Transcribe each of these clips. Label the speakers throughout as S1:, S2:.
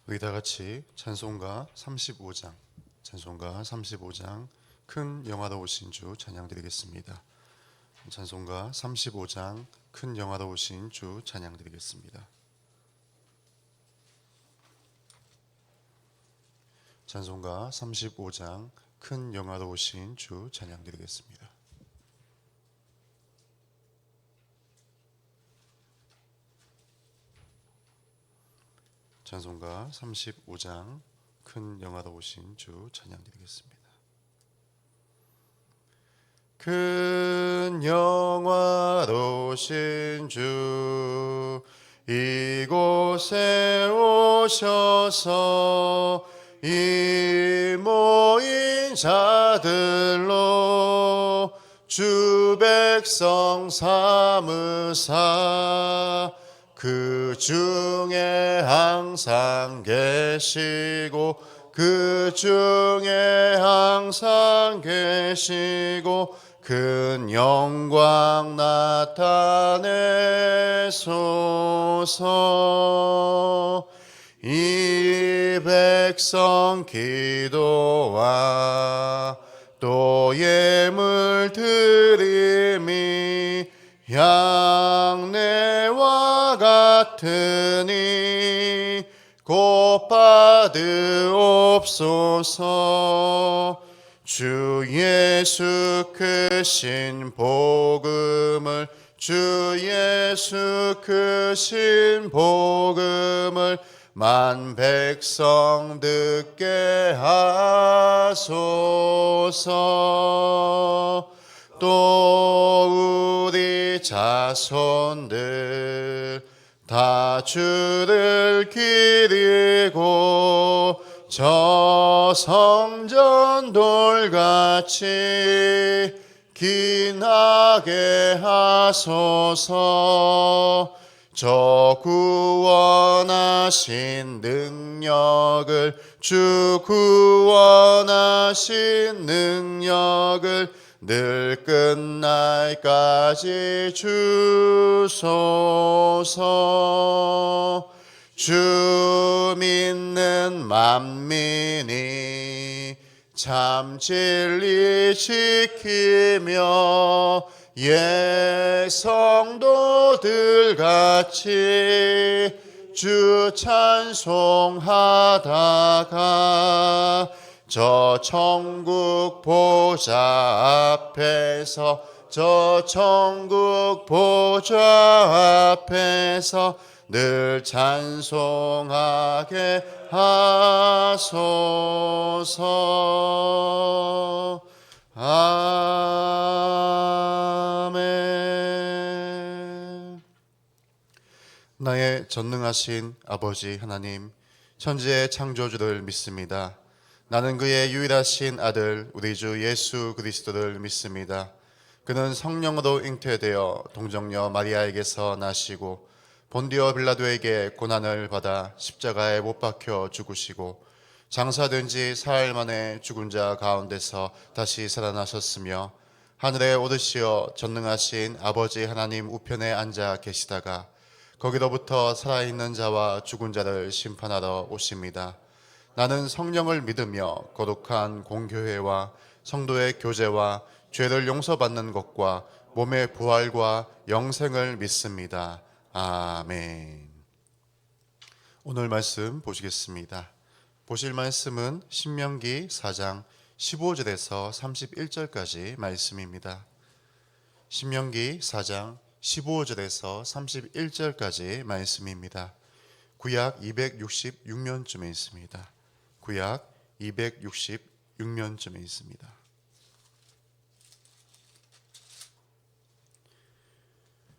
S1: 우리 다 같이 찬송가 35장 큰 영화로우신 주 찬양드리겠습니다. 찬송가 35장 큰 영화로우신 주 찬양드리겠습니다. 찬송가 35장 큰 영화로우신 주 찬양드리겠습니다. 찬송가 35장 큰 영화로우신 주 찬양드리겠습니다. 큰 영화로우신 주 이곳에 오셔서 이 모인 자들로 주 백성 삼으사 그 중에 항상 계시고 그 중에 항상 계시고 큰 영광 나타내소서. 이 백성 기도와 또 예물 드림이 양내와 같으니 곧 받으옵소서. 주 예수 크신 복음을 주 예수 크신 복음을 만 백성 듣게 하소서. 또 우리 자손들 다 주를 기리고 저 성전 돌같이 기나게 하소서. 저 구원하신 능력을 주 구원하신 능력을 늘 끝날까지 주소서. 주 믿는 만민이 참 진리 지키며 성도들 같이 주 찬송하다가 저 천국 보좌 앞에서 저 천국 보좌 앞에서 늘 찬송하게 하소서. 아멘. 나의 전능하신 아버지 하나님, 천지의 창조주를 믿습니다. 나는 그의 유일하신 아들 우리 주 예수 그리스도를 믿습니다. 그는 성령으로 잉태되어 동정녀 마리아에게서 나시고 본디오 빌라도에게 고난을 받아 십자가에 못 박혀 죽으시고 장사된 지 사흘 만에 죽은 자 가운데서 다시 살아나셨으며 하늘에 오르시어 전능하신 아버지 하나님 우편에 앉아 계시다가 거기로부터 살아있는 자와 죽은 자를 심판하러 오십니다. 나는 성령을 믿으며 거룩한 공교회와 성도의 교제와 죄를 용서받는 것과 몸의 부활과 영생을 믿습니다. 아멘. 오늘 말씀 보시겠습니다. 보실 말씀은 신명기 4장 15절에서 31절까지 말씀입니다. 신명기 4장 15절에서 31절까지 말씀입니다. 구약 266년쯤에 있습니다. 구약 266년쯤에 있습니다.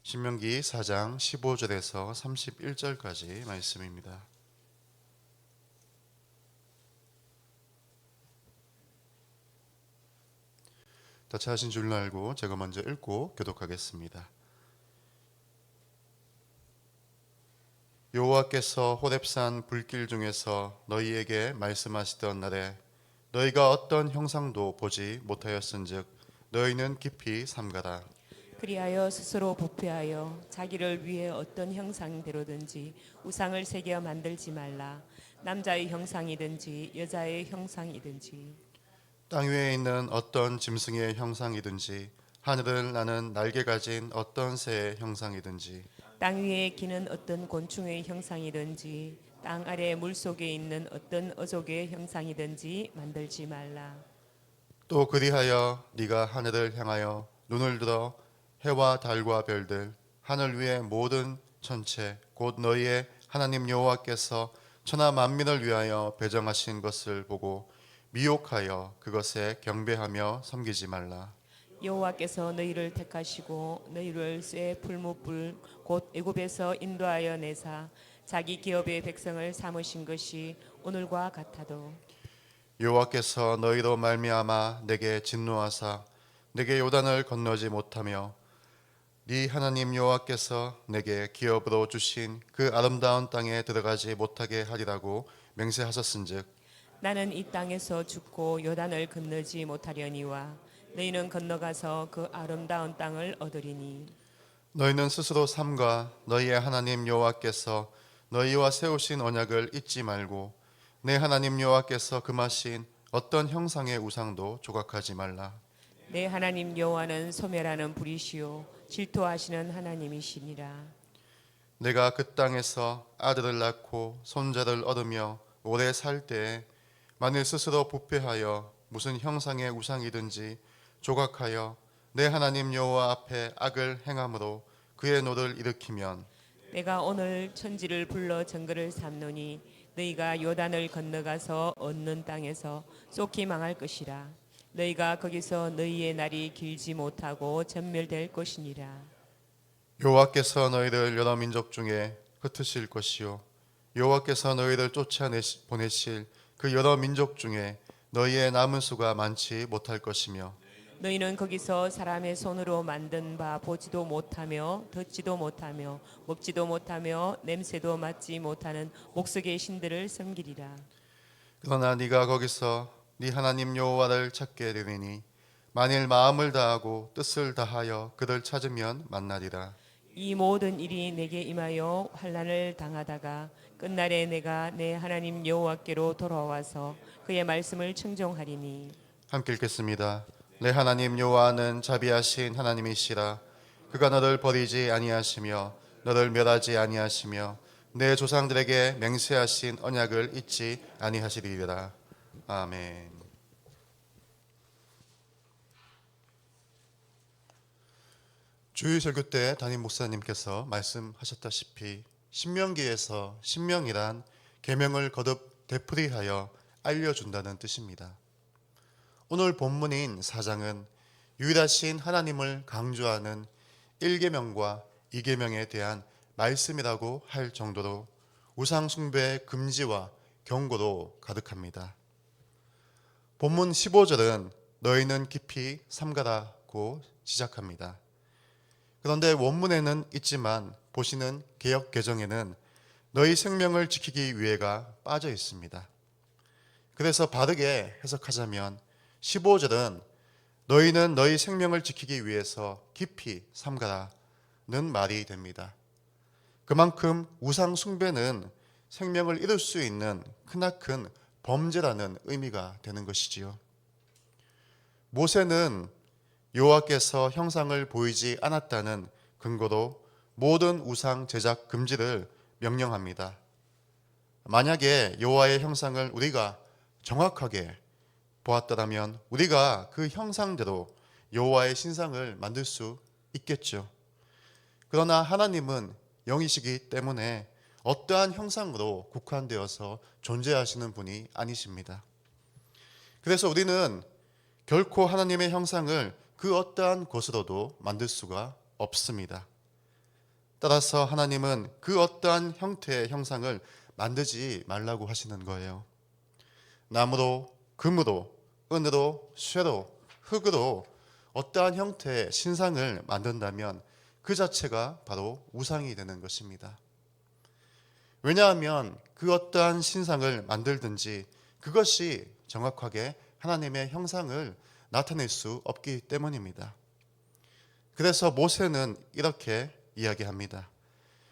S1: 신명기 4장 15절에서 31절까지 말씀입니다. 다 찾으신 줄 알고 제가 먼저 읽고 교독하겠습니다. 여호와께서 호렙산 불길 중에서 너희에게 말씀하시던 날에 너희가 어떤 형상도 보지 못하였은즉 너희는 깊이 삼가라.
S2: 그리하여 스스로 부패하여 자기를 위해 어떤 형상대로든지 우상을 새겨 만들지 말라. 남자의 형상이든지 여자의 형상이든지
S1: 땅 위에 있는 어떤 짐승의 형상이든지 하늘을 나는 날개 가진 어떤 새의 형상이든지
S2: 땅 위에 기는 어떤 곤충의 형상이든지 땅 아래 물속에 있는 어떤 어족의 형상이든지 만들지 말라.
S1: 또 그리하여 네가 하늘을 향하여 눈을 들어 해와 달과 별들 하늘 위의 모든 천체 곧 너희의 하나님 여호와께서 천하 만민을 위하여 배정하신 것을 보고 미혹하여 그것에 경배하며 섬기지 말라.
S2: 여호와께서 너희를 택하시고 너희를 쇠 풀무불 곧 애굽에서 인도하여 내사 자기 기업의 백성을 삼으신 것이 오늘과 같아도
S1: 여호와께서 너희로 말미암아 내게 진노하사 내게 요단을 건너지 못하며 네 하나님 여호와께서 내게 기업으로 주신 그 아름다운 땅에 들어가지 못하게 하리라고 맹세하셨은즉
S2: 나는 이 땅에서 죽고 요단을 건너지 못하려니와 너희는 건너가서 그 아름다운 땅을 얻으리니
S1: 너희는 스스로 삼가 너희의 하나님 여호와께서 너희와 세우신 언약을 잊지 말고 내 하나님 여호와께서 금하신 어떤 형상의 우상도 조각하지 말라.
S2: 내 하나님 여호와는 소멸하는 불이시요 질투하시는 하나님이시니라.
S1: 내가 그 땅에서 아들을 낳고 손자를 얻으며 오래 살 때에 만일 스스로 부패하여 무슨 형상의 우상이든지 조각하여 내 하나님 여호와 앞에 악을 행함으로 그의 노를 일으키면
S2: 내가 오늘 천지를 불러 정글을 삼노니 너희가 요단을 건너가서 얻는 땅에서 쏙히 망할 것이라. 너희가 거기서 너희의 날이 길지 못하고 전멸될 것이니라.
S1: 여호와께서 너희를 여러 민족 중에 흩으실 것이요 여호와께서 너희를 보내실 그 여러 민족 중에 너희의 남은 수가 많지 못할 것이며
S2: 너희는 거기서 사람의 손으로 만든 바 보지도 못하며 듣지도 못하며 먹지도 못하며 냄새도 맡지 못하는 목석의 신들을 섬기리라.
S1: 그러나 네가 거기서 네 하나님 여호와를 찾게 되리니 만일 마음을 다하고 뜻을 다하여 그를 찾으면 만나리라.
S2: 이 모든 일이 내게 임하여 환난을 당하다가 끝날에 내가 내 하나님 여호와께로 돌아와서 그의 말씀을 청종하리니.
S1: 함께 읽겠습니다. 내 하나님 여호와는 자비하신 하나님이시라. 그가 너를 버리지 아니하시며 너를 멸하지 아니하시며 내 조상들에게 맹세하신 언약을 잊지 아니하시리라. 아멘. 주일 설교 때 담임 목사님께서 말씀하셨다시피 신명기에서 신명이란 계명을 거듭 되풀이하여 알려준다는 뜻입니다. 오늘 본문인 4장은 유일하신 하나님을 강조하는 1계명과 2계명에 대한 말씀이라고 할 정도로 우상 숭배의 금지와 경고로 가득합니다. 본문 15절은 너희는 깊이 삼가라고 시작합니다. 그런데 원문에는 있지만 보시는 개역 개정에는 너희 생명을 지키기 위해가 빠져 있습니다. 그래서 바르게 해석하자면 15절은 너희는 너희 생명을 지키기 위해서 깊이 삼가라는 말이 됩니다. 그만큼 우상 숭배는 생명을 잃을 수 있는 크나큰 범죄라는 의미가 되는 것이지요. 모세는 여호와께서 형상을 보이지 않았다는 근거로 모든 우상 제작 금지를 명령합니다. 만약에 여호와의 형상을 우리가 정확하게 보았더라면 우리가 그 형상대로 여호와의 신상을 만들 수 있겠죠. 그러나 하나님은 영이시기 때문에 어떠한 형상으로 국한되어서 존재하시는 분이 아니십니다. 그래서 우리는 결코 하나님의 형상을 그 어떠한 것으로도 만들 수가 없습니다. 따라서 하나님은 그 어떠한 형태의 형상을 만들지 말라고 하시는 거예요. 나무로, 금으로, 은으로, 쇠로, 흙으로 어떠한 형태의 신상을 만든다면 그 자체가 바로 우상이 되는 것입니다. 왜냐하면 그 어떠한 신상을 만들든지 그것이 정확하게 하나님의 형상을 나타낼 수 없기 때문입니다. 그래서 모세는 이렇게 이야기합니다.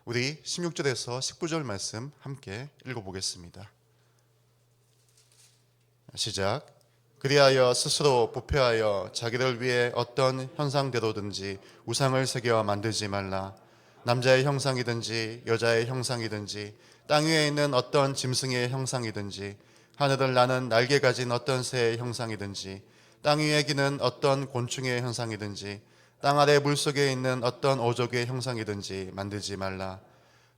S1: 우리 16절에서 19절 말씀 함께 읽어보겠습니다. 시작. 그리하여 스스로 부패하여 자기를 위해 어떤 형상대로든지 우상을 새겨 만들지 말라. 남자의 형상이든지 여자의 형상이든지 땅 위에 있는 어떤 짐승의 형상이든지 하늘을 나는 날개 가진 어떤 새의 형상이든지 땅 위에 기는 어떤 곤충의 형상이든지 땅 아래 물속에 있는 어떤 어족의 형상이든지 만들지 말라.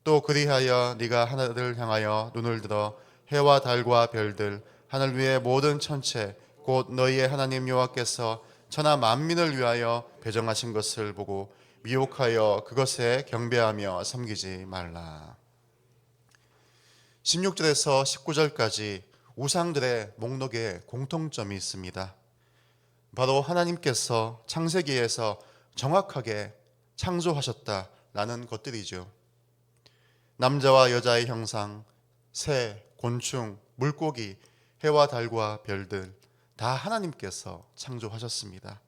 S1: 또 그리하여 네가 하늘을 향하여 눈을 들어 해와 달과 별들 하늘 위의 모든 천체 곧 너희의 하나님 여호와께서 천하 만민을 위하여 배정하신 것을 보고 미혹하여 그것에 경배하며 섬기지 말라. 16절에서 19절까지 우상들의 목록에 공통점이 있습니다. 바로 하나님께서 창세기에서 정확하게 창조하셨다라는 것들이죠. 남자와 여자의 형상, 새, 곤충, 물고기, 해와 달과 별들 다 하나님께서 창조하셨습니다.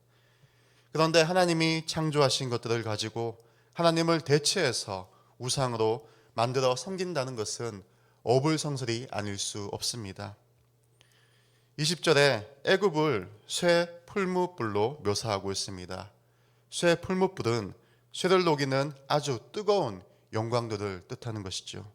S1: 그런데 하나님이 창조하신 것들을 가지고 하나님을 대체해서 우상으로 만들어 섬긴다는 것은 어불성설이 아닐 수 없습니다. 20절에 애굽을 쇠 풀무불로 묘사하고 있습니다. 쇠 풀무불은 쇠를 녹이는 아주 뜨거운 영광들을 뜻하는 것이죠.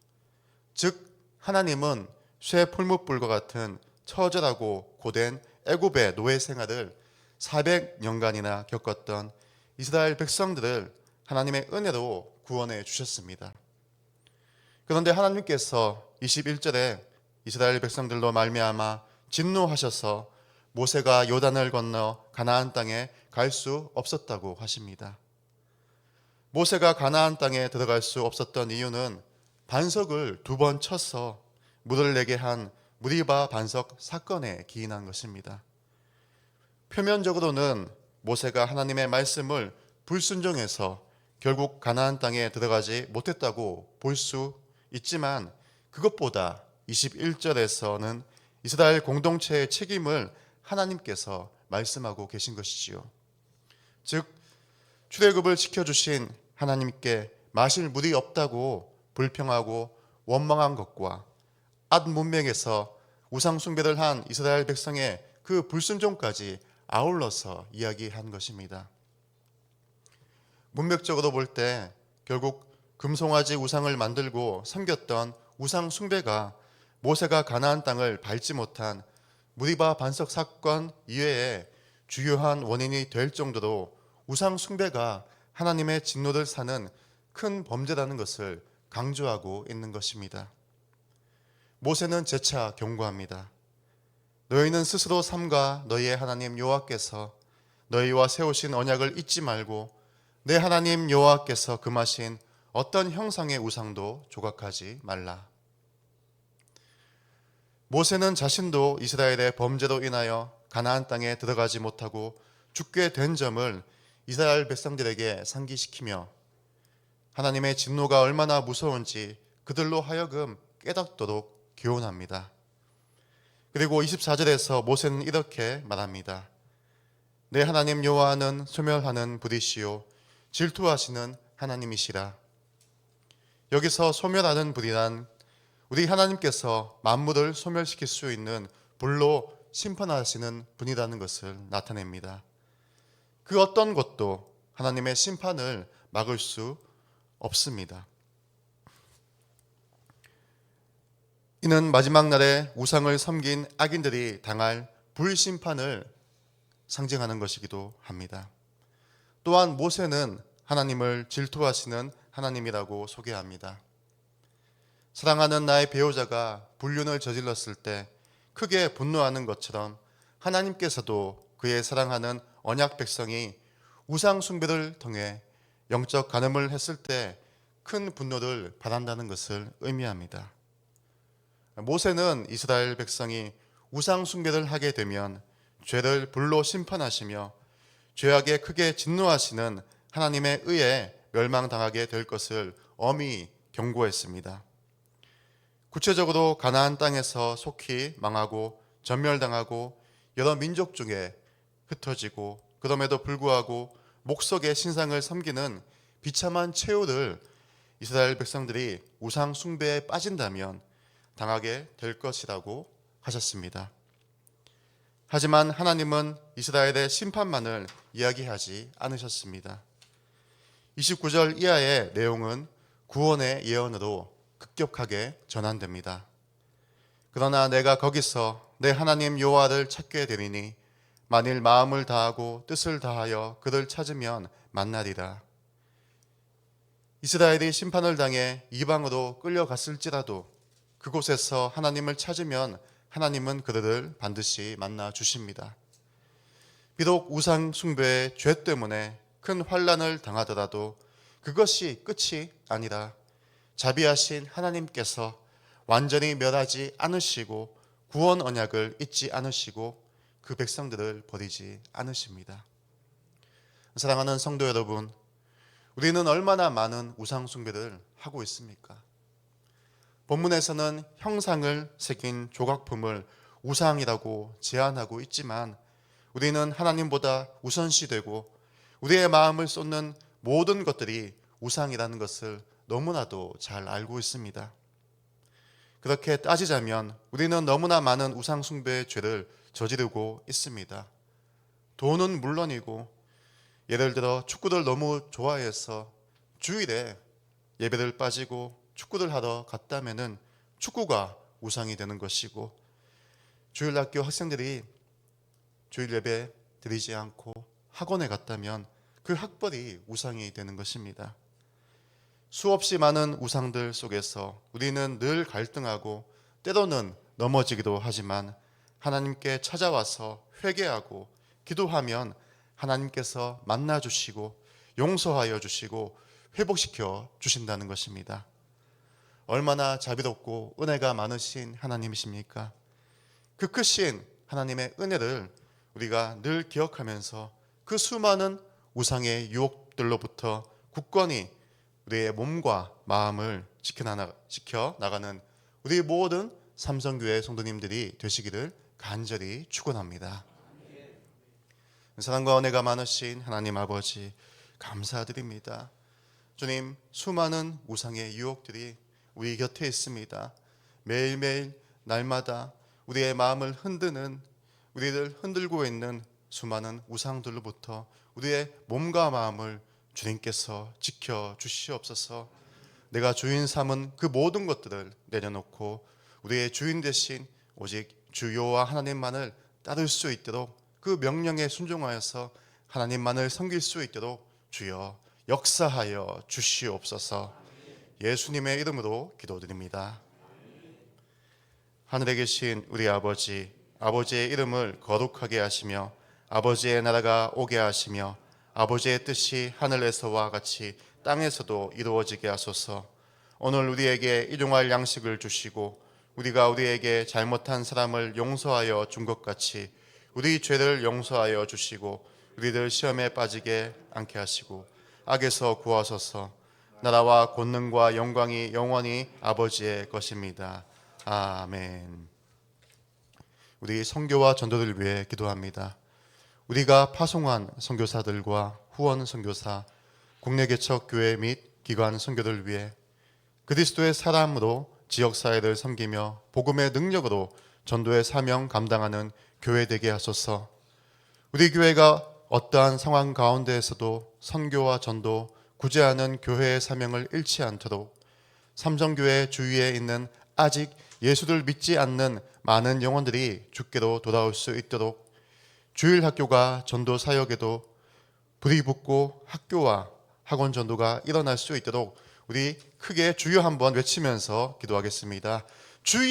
S1: 즉 하나님은 쇠 풀무불과 같은 처절하고 고된 애굽의 노예 생활을 400년간이나 겪었던 이스라엘 백성들을 하나님의 은혜로 구원해 주셨습니다. 그런데 하나님께서 21절에 이스라엘 백성들로 말미암아 진노하셔서 모세가 요단을 건너 가나안 땅에 갈 수 없었다고 하십니다. 모세가 가나안 땅에 들어갈 수 없었던 이유는 반석을 2번 쳐서 물을 내게 한 무리바 반석 사건에 기인한 것입니다. 표면적으로는 모세가 하나님의 말씀을 불순종해서 결국 가나안 땅에 들어가지 못했다고 볼 수 있지만 그것보다 21절에서는 이스라엘 공동체의 책임을 하나님께서 말씀하고 계신 것이지요. 즉 출애굽을 지켜주신 하나님께 마실 물이 없다고 불평하고 원망한 것과 앗 문명에서 우상 숭배를 한 이스라엘 백성의 그 불순종까지 아울러서 이야기한 것입니다. 문맥적으로 볼 때 결국 금송아지 우상을 만들고 섬겼던 우상 숭배가 모세가 가나안 땅을 밟지 못한 무리바 반석 사건 이외에 주요한 원인이 될 정도로 우상 숭배가 하나님의 진노를 사는 큰 범죄라는 것을 강조하고 있는 것입니다. 모세는 재차 경고합니다. 너희는 스스로 삼가 너희의 하나님 여호와께서 너희와 세우신 언약을 잊지 말고 내 하나님 여호와께서 금하신 어떤 형상의 우상도 조각하지 말라. 모세는 자신도 이스라엘의 범죄로 인하여 가나안 땅에 들어가지 못하고 죽게 된 점을 이스라엘 백성들에게 상기시키며 하나님의 진노가 얼마나 무서운지 그들로 하여금 깨닫도록 교훈합니다. 그리고 24절에서 모세는 이렇게 말합니다. 내 하나님 여호와는 소멸하는 불이시요 질투하시는 하나님이시라. 여기서 소멸하는 불이란 우리 하나님께서 만물을 소멸시킬 수 있는 불로 심판하시는 분이라는 것을 나타냅니다. 그 어떤 것도 하나님의 심판을 막을 수 없습니다. 이는 마지막 날에 우상을 섬긴 악인들이 당할 불심판을 상징하는 것이기도 합니다. 또한 모세는 하나님을 질투하시는 하나님이라고 소개합니다. 사랑하는 나의 배우자가 불륜을 저질렀을 때 크게 분노하는 것처럼 하나님께서도 그의 사랑하는 언약 백성이 우상 숭배를 통해 영적 간음을 했을 때 큰 분노를 바란다는 것을 의미합니다. 모세는 이스라엘 백성이 우상 숭배를 하게 되면 죄를 불로 심판하시며 죄악에 크게 진노하시는 하나님의 의에 멸망당하게 될 것을 엄히 경고했습니다. 구체적으로 가나안 땅에서 속히 망하고 전멸당하고 여러 민족 중에 흩어지고 그럼에도 불구하고 목석의 신상을 섬기는 비참한 최후를 이스라엘 백성들이 우상 숭배에 빠진다면 당하게 될 것이라고 하셨습니다. 하지만 하나님은 이스라엘의 심판만을 이야기하지 않으셨습니다. 29절 이하의 내용은 구원의 예언으로 급격하게 전환됩니다. 그러나 내가 거기서 내 하나님 여호와를 찾게 되리니 만일 마음을 다하고 뜻을 다하여 그를 찾으면 만나리라. 이스라엘이 심판을 당해 이방으로 끌려갔을지라도 그곳에서 하나님을 찾으면 하나님은 그들을 반드시 만나 주십니다. 비록 우상 숭배의 죄 때문에 큰 환난을 당하더라도 그것이 끝이 아니라 자비하신 하나님께서 완전히 멸하지 않으시고 구원 언약을 잊지 않으시고 그 백성들을 버리지 않으십니다. 사랑하는 성도 여러분, 우리는 얼마나 많은 우상 숭배를 하고 있습니까? 본문에서는 형상을 새긴 조각품을 우상이라고 제안하고 있지만 우리는 하나님보다 우선시되고 우리의 마음을 쏟는 모든 것들이 우상이라는 것을 너무나도 잘 알고 있습니다. 그렇게 따지자면 우리는 너무나 많은 우상 숭배의 죄를 저지르고 있습니다. 돈은 물론이고 예를 들어 축구를 너무 좋아해서 주일에 예배를 빠지고 축구를 하러 갔다면은 축구가 우상이 되는 것이고, 주일학교 학생들이 주일 예배 드리지 않고 학원에 갔다면 그 학벌이 우상이 되는 것입니다. 수없이 많은 우상들 속에서 우리는 늘 갈등하고 때로는 넘어지기도 하지만 하나님께 찾아와서 회개하고 기도하면 하나님께서 만나 주시고 용서하여 주시고 회복시켜 주신다는 것입니다. 얼마나 자비롭고 은혜가 많으신 하나님이십니까? 그 크신 하나님의 은혜를 우리가 늘 기억하면서 그 수많은 우상의 유혹들로부터 굳건히 우리의 몸과 마음을 지켜나가는 우리 모든 삼성교회 성도님들이 되시기를 간절히 축원합니다. 사랑과 은혜가 많으신 하나님 아버지, 감사드립니다. 주님, 수많은 우상의 유혹들이 우리 곁에 있습니다. 매일매일 날마다 우리의 마음을 흔드는, 우리를 흔들고 있는 수많은 우상들로부터 우리의 몸과 마음을 주님께서 지켜 주시옵소서. 내가 주인 삼은 그 모든 것들을 내려놓고 우리의 주인 대신 오직 주 여호와 하나님만을 따를 수 있도록 그 명령에 순종하여서 하나님만을 섬길 수 있도록 주여 역사하여 주시옵소서. 예수님의 이름으로 기도드립니다. 하늘에 계신 우리 아버지, 아버지의 이름을 거룩하게 하시며 아버지의 나라가 오게 하시며 아버지의 뜻이 하늘에서와 같이 땅에서도 이루어지게 하소서. 오늘 우리에게 일용할 양식을 주시고 우리가 우리에게 잘못한 사람을 용서하여 준 것 같이 우리 죄를 용서하여 주시고 우리를 시험에 빠지게 않게 하시고 악에서 구하소서. 나라와 권능과 영광이 영원히 아버지의 것입니다. 아멘. 우리 선교와 전도를 위해 기도합니다. 우리가 파송한 선교사들과 후원 선교사, 국내 개척 교회 및 기관 선교를 위해 그리스도의 사람으로 지역 사회를 섬기며 복음의 능력으로 전도의 사명 감당하는 교회 되게 하소서. 우리 교회가 어떠한 상황 가운데에서도 선교와 전도, 구제하는 교회의 사명을 잃지 않도록 삼성교회 주위에 있는 아직 예수를 믿지 않는 많은 영혼들이 주께로 돌아올 수 있도록 주일학교가 전도 사역에도 불이 붙고 학교와 학원 전도가 일어날 수 있도록 우리 크게 주여 한번 외치면서 기도하겠습니다. 주여